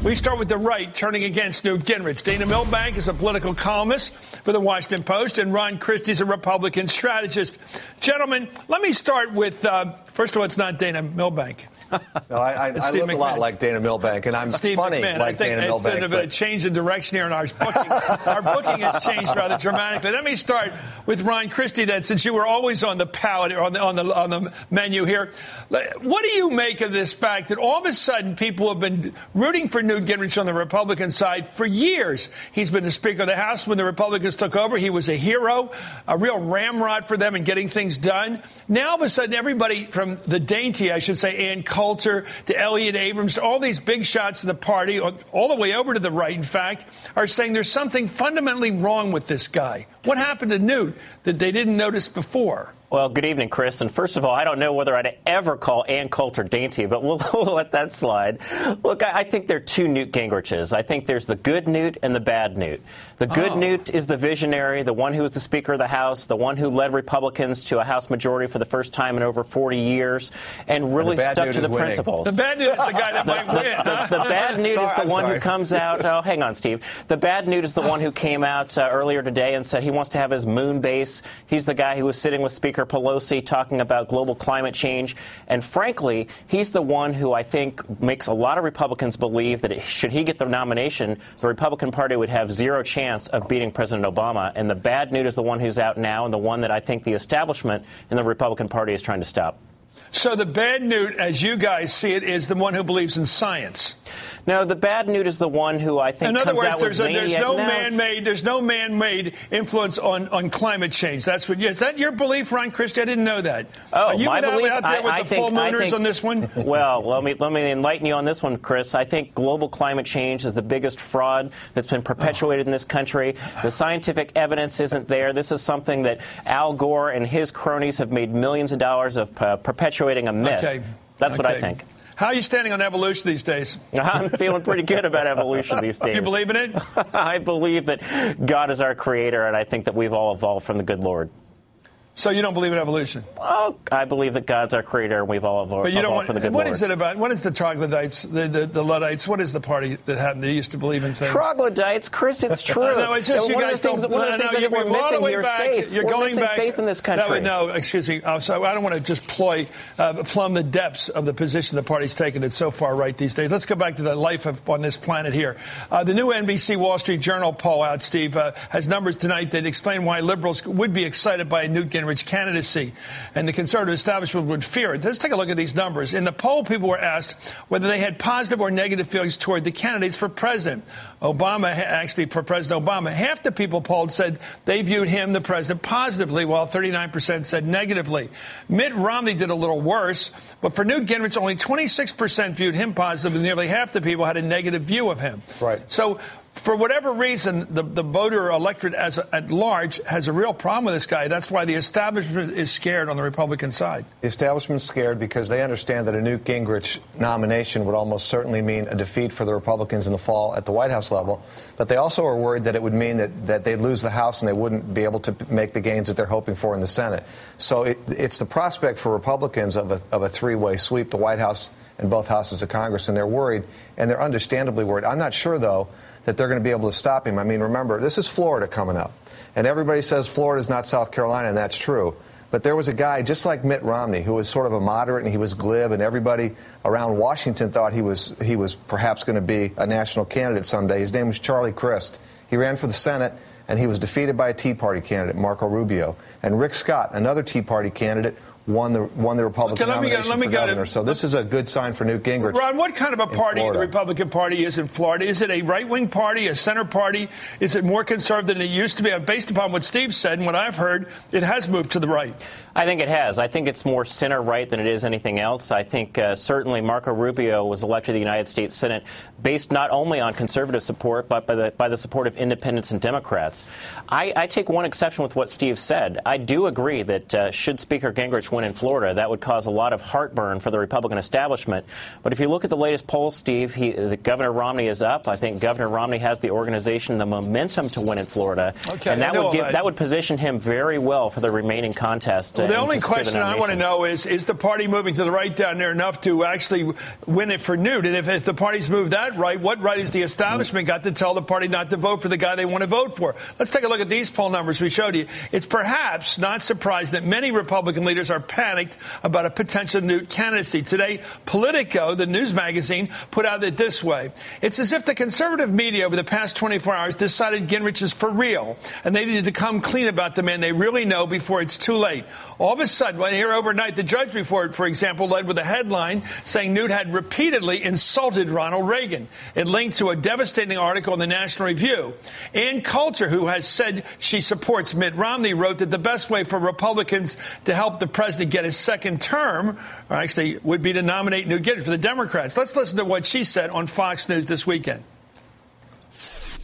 We start with the right turning against Newt Gingrich. Dana Milbank is a political columnist for the Washington Post, and Ron Christie's a Republican strategist. Gentlemen, let me start with, first of all, it's not Dana Milbank. No, I look a lot like Dana Milbank, and I'm funny like Dana Milbank. I think it's a change in direction here in our booking. Our booking has changed rather dramatically. Let me start with Ron Christie, then, since you were always on the palette or on the menu here. What do you make of this fact that all of a sudden people have been rooting for Newt Gingrich on the Republican side for years? He's been the Speaker of the House when the Republicans took over. He was a hero, a real ramrod for them in getting things done. Now, all of a sudden, everybody from the dainty, I should say, Ann Coulter to Elliott Abrams to all these big shots in the party, all the way over to the right, in fact, are saying there's something fundamentally wrong with this guy. What happened to Newt that they didn't notice before? Well, good evening, Chris. And first of all, I don't know whether I'd ever call Ann Coulter dainty, but we'll let that slide. Look, I think there are two Newt Gingriches. I think there's the good Newt and the bad Newt. The good Newt is the visionary, the one who was the Speaker of the House, the one who led Republicans to a House majority for the first time in over 40 years, and really stuck to the principles. The bad Newt is the guy that might win. The bad Newt is the one who comes out. Oh, hang on, Steve. The bad Newt is the one who came out earlier today and said he wants to have his moon base. He's the guy who was sitting with Speaker Pelosi talking about global climate change. And frankly, he's the one who I think makes a lot of Republicans believe that should he get the nomination, the Republican Party would have zero chance of beating President Obama. And the bad Newt is the one who's out now and the one that I think the establishment in the Republican Party is trying to stop. So the bad Newt, as you guys see it, is the one who believes in science. No, the bad Newt is the one who I think comes out with zany. There's no man-made influence on climate change. That's what. Is that your belief, Ron Christie? I didn't know that. Oh, are you my belief. Out there with the full mooners on this one? Well, let me enlighten you on this one, Chris. I think global climate change is the biggest fraud that's been perpetuated in this country. The scientific evidence isn't there. This is something that Al Gore and his cronies have made millions of dollars of perpetuating a myth. Okay. That's what I think. How are you standing on evolution these days? I'm feeling pretty good about evolution these days. You believe in it? I believe that God is our creator, and I think that we've all evolved from the good Lord. So you don't believe in evolution? Oh, I believe that God's our creator, and we've all evolved from the good Lord. What is it about? What is the troglodytes, the Luddites? What is the party that happened? They used to believe in things. Troglodytes, Chris, it's true. No, it's just you guys don't. One of the things that we're missing here is faith. You're going missing back. Faith in this country. No, excuse me. So I don't want to just plumb the depths of the position the party's taken. It's so far right these days. Let's go back to the life on this planet here. The new NBC Wall Street Journal poll out, Steve, has numbers tonight that explain why liberals would be excited by a Newt Gingrich candidacy. And the conservative establishment would fear it. Let's take a look at these numbers. In the poll, people were asked whether they had positive or negative feelings toward the candidates for president. For President Obama, half the people polled said they viewed him, the president, positively, while 39% said negatively. Mitt Romney did a little worse, but for Newt Gingrich, only 26% viewed him positive, and nearly half the people had a negative view of him. Right. So, for whatever reason, the voter electorate at large has a real problem with this guy. That's why the establishment is scared on the Republican side. The establishment's scared because they understand that a Newt Gingrich nomination would almost certainly mean a defeat for the Republicans in the fall at the White House level. But they also are worried that it would mean that they'd lose the House and they wouldn't be able to make the gains that they're hoping for in the Senate. So it's the prospect for Republicans of a three-way sweep, the White House and both houses of Congress, and they're worried, and they're understandably worried. I'm not sure, though, that they're going to be able to stop him. I mean, remember, this is Florida coming up. And everybody says Florida's not South Carolina, and that's true. But there was a guy just like Mitt Romney who was sort of a moderate, and he was glib, and everybody around Washington thought he was perhaps going to be a national candidate someday. His name was Charlie Crist. He ran for the Senate, and he was defeated by a Tea Party candidate, Marco Rubio. And Rick Scott, another Tea Party candidate, won the Republican nomination for governor. So this is a good sign for Newt Gingrich. Ron, what kind of a party the Republican Party is in Florida? Is it a right-wing party, a center party? Is it more conservative than it used to be? Based upon what Steve said and what I've heard, it has moved to the right. I think it has. I think it's more center-right than it is anything else. I think certainly Marco Rubio was elected to the United States Senate based not only on conservative support, but by the support of independents and Democrats. I take one exception with what Steve said. I do agree that should Speaker Gingrich win win in Florida. That would cause a lot of heartburn for the Republican establishment. But if you look at the latest polls, Steve, Governor Romney is up. I think Governor Romney has the organization, the momentum to win in Florida. Okay, and that would position him very well for the remaining contest. Well, the only question I want to know is the party moving to the right down there enough to actually win it for Newt? And if the party's moved that right, what right is the establishment got to tell the party not to vote for the guy they want to vote for? Let's take a look at these poll numbers we showed you. It's perhaps not surprising that many Republican leaders are panicked about a potential Newt candidacy. Today, Politico, the news magazine, put out it this way. It's as if the conservative media over the past 24 hours decided Gingrich is for real, and they needed to come clean about the man they really know before it's too late. All of a sudden, when here overnight, the Judge Report, for example, led with a headline saying Newt had repeatedly insulted Ronald Reagan. It linked to a devastating article in the National Review. Ann Coulter, who has said she supports Mitt Romney, wrote that the best way for Republicans to help the president get his second term, or actually, would be to nominate Newt Gingrich for the Democrats. Let's listen to what she said on Fox News this weekend.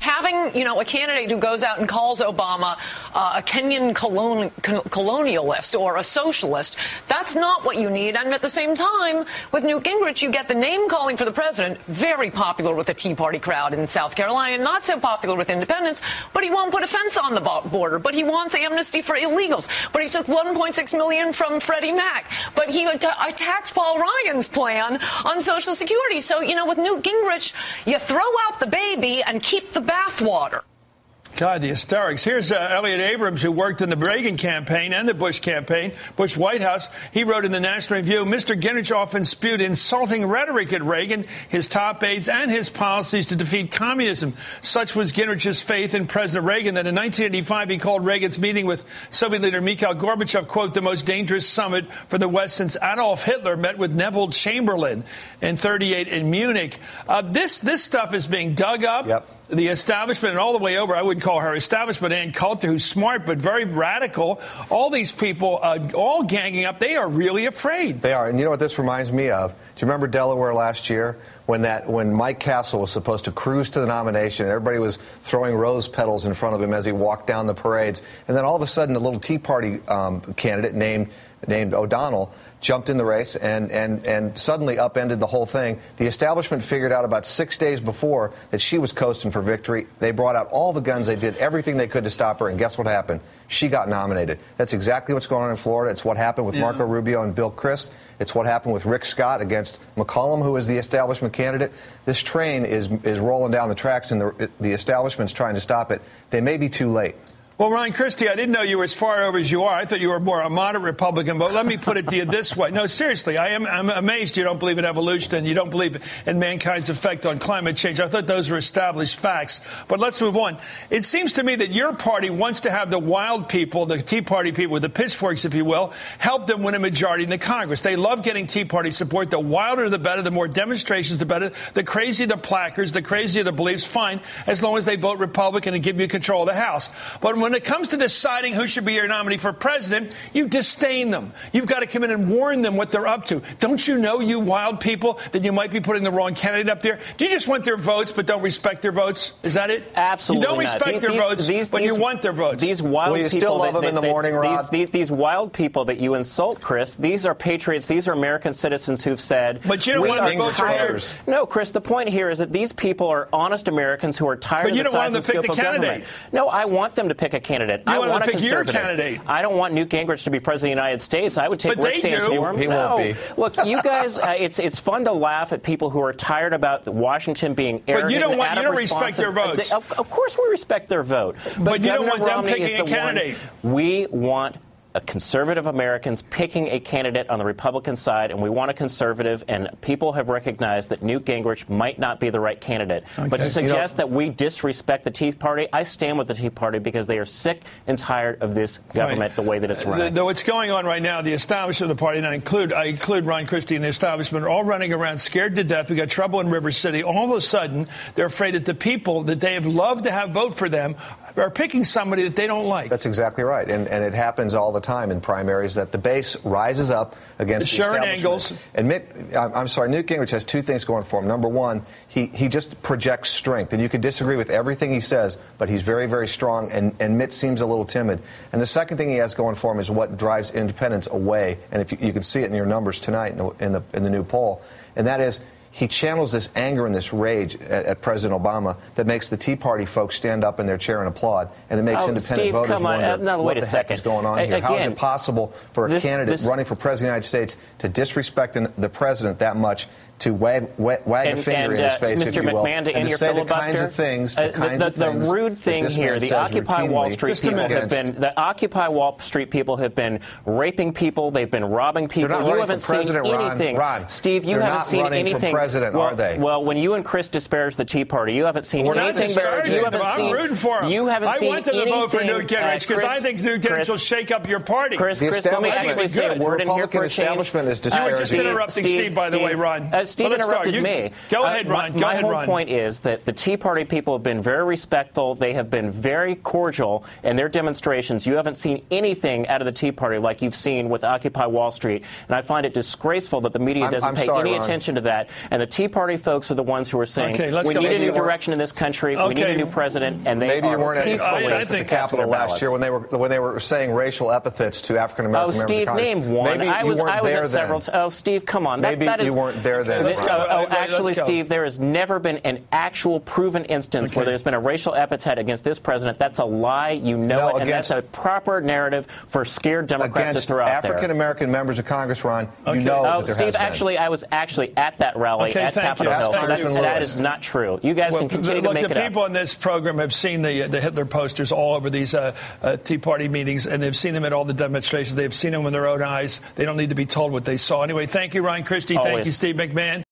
Having, a candidate who goes out and calls Obama a Kenyan colonialist or a socialist, that's not what you need. And at the same time, with Newt Gingrich, you get the name calling for the president, very popular with the Tea Party crowd in South Carolina, not so popular with independents, but he won't put a fence on the border. But he wants amnesty for illegals. But he took $1.6 million from Freddie Mac. But he attacked Paul Ryan's plan on Social Security. So, with Newt Gingrich, you throw out the baby and keep the bathwater. God, the hysterics. Here's Elliot Abrams, who worked in the Reagan campaign and the Bush campaign, Bush White House. He wrote in the National Review, Mr. Gingrich often spewed insulting rhetoric at Reagan, his top aides, and his policies to defeat communism. Such was Gingrich's faith in President Reagan that in 1985 he called Reagan's meeting with Soviet leader Mikhail Gorbachev, quote, the most dangerous summit for the West since Adolf Hitler met with Neville Chamberlain in 1938 in Munich. This stuff is being dug up. Yep. The establishment and all the way over, I wouldn't call her establishment, Ann Coulter, who's smart but very radical. All these people all ganging up. They are really afraid. They are. And you know what this reminds me of? Do you remember Delaware last year when Mike Castle was supposed to cruise to the nomination and everybody was throwing rose petals in front of him as he walked down the parades? And then all of a sudden a little Tea Party candidate named O'Donnell jumped in the race and suddenly upended the whole thing. The establishment figured out about 6 days before that she was coasting for victory. They brought out all the guns. They did everything they could to stop her. And guess what happened? She got nominated. That's exactly what's going on in Florida. It's what happened with Marco Rubio and Bill Crist. It's what happened with Rick Scott against McCollum, who is the establishment candidate. This train is rolling down the tracks, and the establishment's trying to stop it. They may be too late. Well, Ron Christie, I didn't know you were as far over as you are. I thought you were more a moderate Republican, but let me put it to you this way. No, seriously, I'm amazed you don't believe in evolution and you don't believe in mankind's effect on climate change. I thought those were established facts. But let's move on. It seems to me that your party wants to have the wild people, the Tea Party people with the pitchforks, if you will, help them win a majority in the Congress. They love getting Tea Party support. The wilder, the better. The more demonstrations, the better. The crazier the placards, the crazier the beliefs, fine, as long as they vote Republican and give you control of the House. But when it comes to deciding who should be your nominee for president, you disdain them. You've got to come in and warn them what they're up to. Don't you know, you wild people, that you might be putting the wrong candidate up there? Do you just want their votes but don't respect their votes? Is that it? Absolutely not. You don't respect their votes, but you want their votes. These wild Will you still love them in the morning, Rod? These wild people that you insult, Chris, these are patriots. These are American citizens who've said, but you don't want them to vote for theirs. No, Chris, the point here is that these people are honest Americans who are tired of the size and scope of government. No, I want them to pick a candidate. I want to pick your candidate. I don't want Newt Gingrich to be president of the United States. I would take Rick Santorum. He won't be. Look, you guys, it's fun to laugh at people who are tired about Washington being arrogant. But you don't respect their votes. Of course we respect their vote. But you don't want them picking a candidate. We want conservative Americans picking a candidate on the Republican side, and we want a conservative, and people have recognized that Newt Gingrich might not be the right candidate. Okay. But to suggest that we disrespect the Tea Party, I stand with the Tea Party because they are sick and tired of this government the way that it's run. What's going on right now, the establishment of the party, and I include Ron Christie and the establishment, are all running around scared to death. We got trouble in River City. All of a sudden, they're afraid that the people that they have loved to have vote for them are picking somebody that they don't like. That's exactly right. And it happens all the time in primaries that the base rises up against the Sharon establishment. Angles. Newt Gingrich has two things going for him. Number one, he just projects strength. And you could disagree with everything he says, but he's very, very strong. And Mitt seems a little timid. And the second thing he has going for him is what drives independents away. And if you can see it in your numbers tonight in the new poll. And that is, he channels this anger and this rage at President Obama that makes the Tea Party folks stand up in their chair and applaud, and it makes independent voters wonder what the heck is going on here. Again, how is it possible for a candidate running for president of the United States to disrespect the president that much, to wag a finger in his face, Mr. if you will, McMahon, to and end to say your the kinds of things, the rude thing here, the Occupy Wall Street people the Occupy Wall Street people have been raping people, they've been robbing people. They're not you haven't seen anything. Ron, Steve, you haven't seen anything. President, well, are they? Well, when you and Chris disparage the Tea Party, you haven't seen anything. I'm rooting for him. You haven't seen anything. I wanted to vote for Newt Gingrich because I think Newt Gingrich will shake up your party. Chris, let me actually say a word in here for a change. You were just interrupting Steve, by the way, Ron. Steve interrupted me. Go ahead, Ron. My whole point is that the Tea Party people have been very respectful. They have been very cordial in their demonstrations. You haven't seen anything out of the Tea Party like you've seen with Occupy Wall Street. And I find it disgraceful that the media doesn't pay any attention to that. And the Tea Party folks are the ones who are saying, we need a new direction in this country. We need a new president. And they are peacefully at the Capitol last year when they were saying racial epithets to African American members of Congress. Name one. Maybe I was there at several. Steve, come on. Maybe you weren't there then. Actually, Steve, there has never been an actual proven instance where there's been a racial epithet against this president. That's a lie. You know it, and that's a proper narrative for scared Democrats to throw out there. African American members of Congress, Ron, you know that there Steve, has been. I was actually at that rally at Capitol Hill, so that is not true. You guys can continue to make it up. The people in this program have seen the Hitler posters all over these Tea Party meetings, and they've seen them at all the demonstrations. They've seen them with their own eyes. They don't need to be told what they saw. Anyway, thank you, Ryan Christie. Thank you, Steve McMahon.